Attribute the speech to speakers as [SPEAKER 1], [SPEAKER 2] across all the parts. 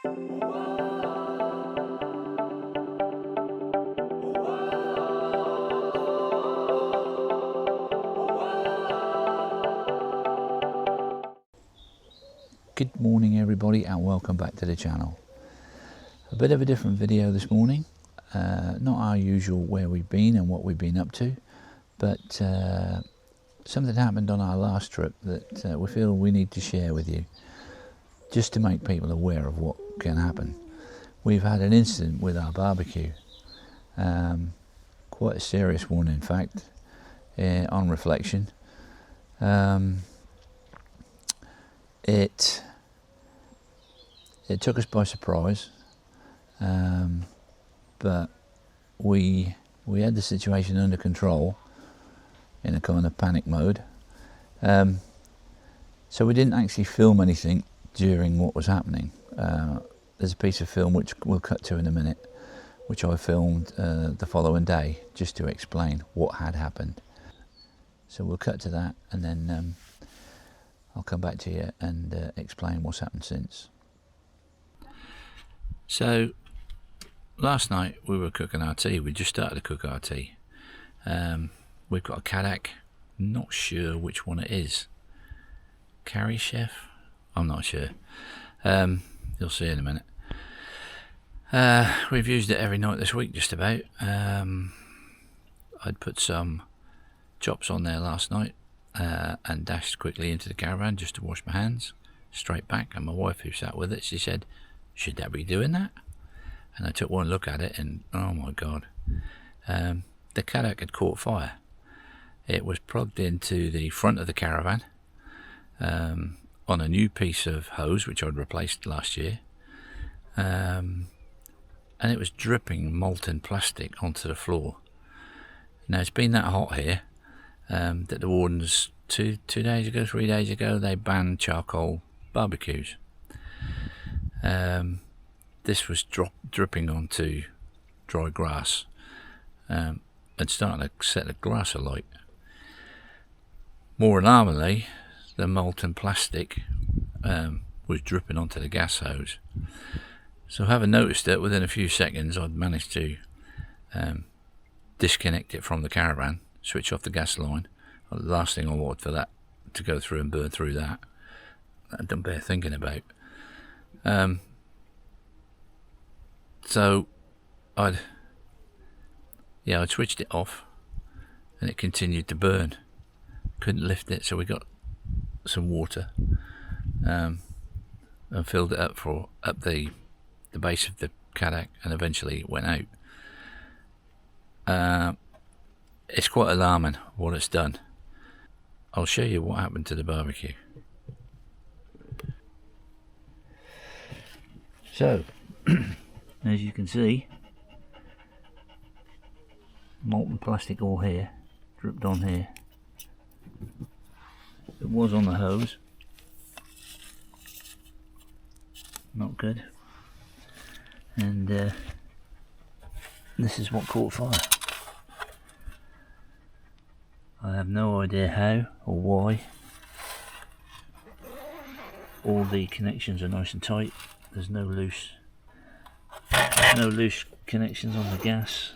[SPEAKER 1] Good morning everybody, and welcome back to the channel. A bit of a different video this morning, not our usual where we've been and what we've been up to, but something happened on our last trip that we feel we need to share with you, just to make people aware of what can happen. We've had an incident with our barbecue, quite a serious one in fact, on reflection. It took us by surprise, but we had the situation under control in a kind of panic mode. So we didn't actually film anything during what was happening. There's a piece of film which we'll cut to in a minute, which I filmed the following day just to explain what had happened. So we'll cut to that, and then I'll come back to you and explain what's happened since. So last night we were cooking our tea. We just started to cook our tea. We've got a Cadac, not sure which one it is. Carry Chef? I'm not sure. You'll see in a minute. We've used it every night this week just about. I'd put some chops on there last night and dashed quickly into the Caravan just to wash my hands, straight back, and my wife, who sat with it, she said, "Should that be doing that?" And I took one look at it and oh my god, the Cadac had caught fire. It was plugged into the front of the Caravan on a new piece of hose which I'd replaced last year, and it was dripping molten plastic onto the floor. Now it's been that hot here that the wardens 3 days ago they banned charcoal barbecues. This was dripping onto dry grass and starting to set the grass alight. More alarmingly, the molten plastic was dripping onto the gas hose. So having noticed it, within a few seconds I'd managed to disconnect it from the Caravan, switch off the gas line. The last thing I wanted for that to go through and burn through that. That don't bear thinking about. So I'd switched it off and it continued to burn. Couldn't lift it, so we got some water and filled it up the base of the Cadac, and eventually it went out. It's quite alarming what it's done. I'll show you what happened to the barbecue. So as you can see, molten plastic all here, dripped on here. It was on the hose, not good, and this is what caught fire. I have no idea how or why. All the connections are nice and tight. There's no loose connections on the gas.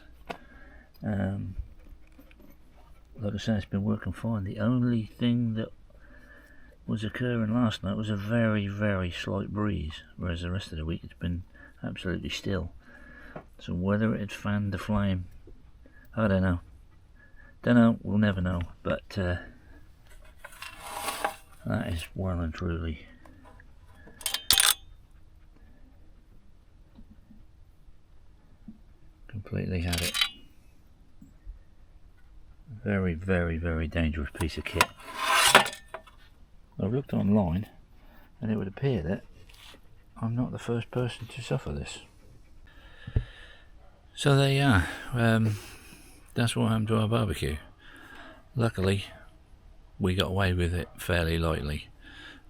[SPEAKER 1] Like I say, it's been working fine. The only thing that was occurring last night was a very, very slight breeze, whereas the rest of the week it's been absolutely still. So whether it had fanned the flame, I don't know. We'll never know. But that is well and truly completely had it. Very, very, very dangerous piece of kit. I've looked online and it would appear that I'm not the first person to suffer this. So there you are. That's what happened to our barbecue. Luckily we got away with it fairly lightly.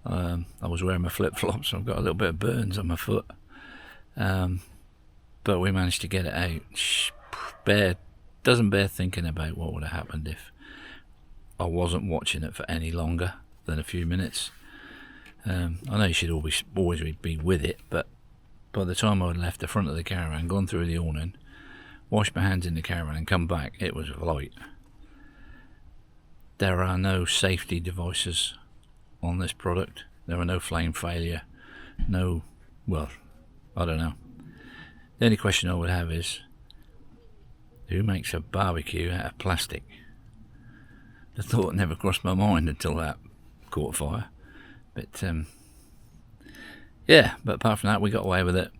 [SPEAKER 1] I was wearing my flip-flops, so I've got a little bit of burns on my foot, but we managed to get it out. Doesn't bear thinking about what would have happened if I wasn't watching it for any longer than a few minutes. I know you should always be with it, but by the time I'd left the front of the caravan, gone through the awning, washed my hands in the caravan and come back, it was light. There are no safety devices on this product. There are no flame failure, no, well, I don't know. The only question I would have is, who makes a barbecue out of plastic? The thought never crossed my mind until that caught fire. But yeah, but apart from that, we got away with it.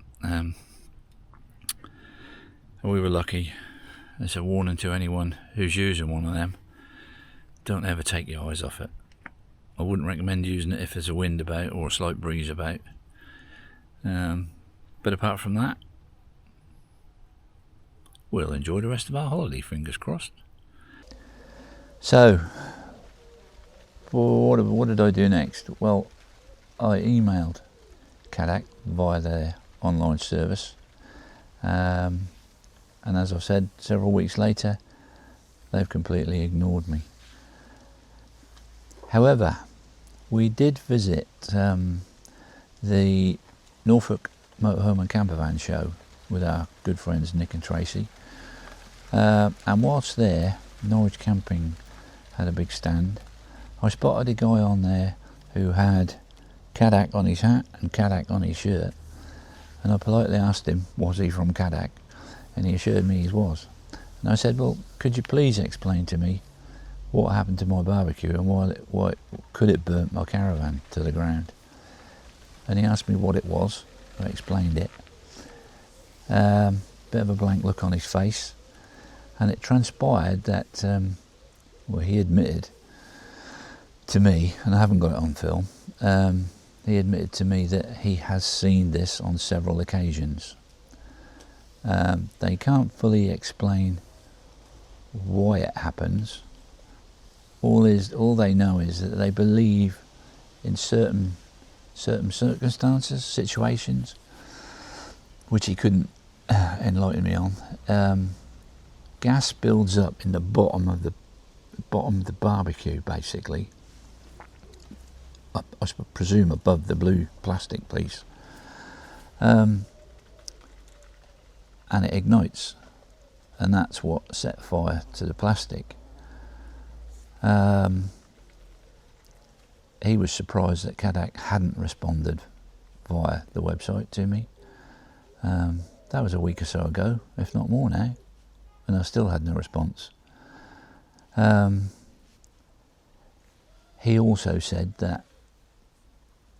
[SPEAKER 1] We were lucky. It's a warning to anyone who's using one of them. Don't ever take your eyes off it. I wouldn't recommend using it if there's a wind about or a slight breeze about. But apart from that, we'll enjoy the rest of our holiday, fingers crossed. So, what did I do next? Well, I emailed Cadac via their online service. And as I've said, several weeks later, they've completely ignored me. However, we did visit the Norfolk Motorhome and Campervan show with our good friends Nick and Tracy. And whilst there, Norwich Camping had a big stand. I spotted a guy on there who had Cadac on his hat and Cadac on his shirt. And I politely asked him, was he from Cadac? And he assured me he was. And I said, well, could you please explain to me what happened to my barbecue and why could it burnt my caravan to the ground? And he asked me what it was. I explained it. Bit of a blank look on his face, and it transpired that well, he admitted to me, and I haven't got it on film, he admitted to me that he has seen this on several occasions. They can't fully explain why it happens. All they know is that they believe in certain circumstances, situations, which he couldn't enlighten me on. Gas builds up in the bottom of the barbecue, basically. I presume above the blue plastic piece, and it ignites, and that's what set fire to the plastic. He was surprised that Cadac hadn't responded via the website to me. That was a week or so ago, if not more now, and I still had no response. He also said that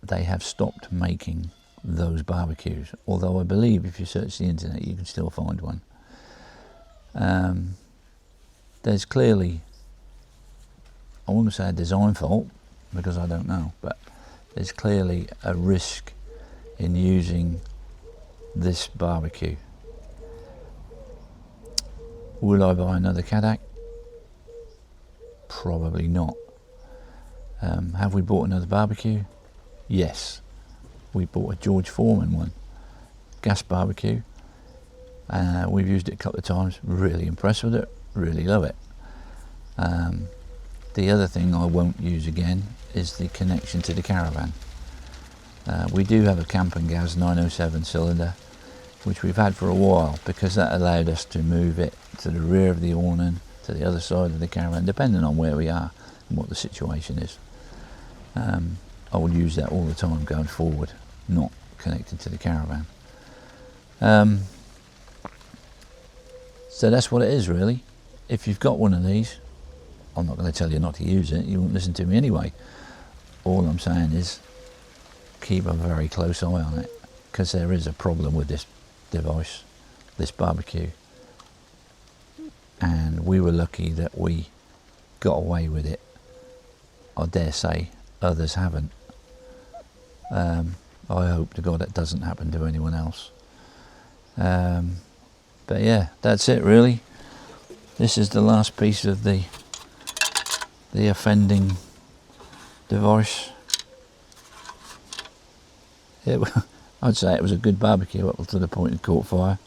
[SPEAKER 1] they have stopped making those barbecues, although I believe if you search the internet you can still find one. There's clearly, I wouldn't say a design fault, because I don't know, but there's clearly a risk in using this barbecue. Will I buy another Cadac? Probably not. Have we bought another barbecue? Yes. We bought a George Foreman one, gas barbecue. We've used it a couple of times, really impressed with it, really love it. The other thing I won't use again is the connection to the Caravan. We do have a Camp and Gas 907 cylinder, which we've had for a while, because that allowed us to move it to the rear of the awning, to the other side of the Caravan, depending on where we are and what the situation is. I will use that all the time going forward, not connected to the Caravan. So that's what it is, really. If you've got one of these, I'm not going to tell you not to use it, you won't listen to me anyway. All I'm saying is keep a very close eye on it, because there is a problem with this device, this barbecue, and we were lucky that we got away with it. I dare say others haven't. I hope to God it doesn't happen to anyone else. But yeah, that's it really. This is the last piece of the offending device. I'd say it was a good barbecue up to the point it caught fire.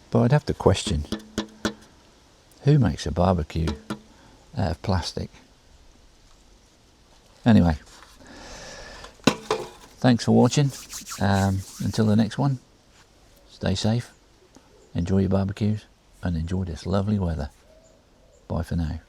[SPEAKER 1] But I'd have to question, who makes a barbecue out of plastic? Anyway, Thanks for watching. Until the next one, stay safe, enjoy your barbecues, and enjoy this lovely weather. Bye for now.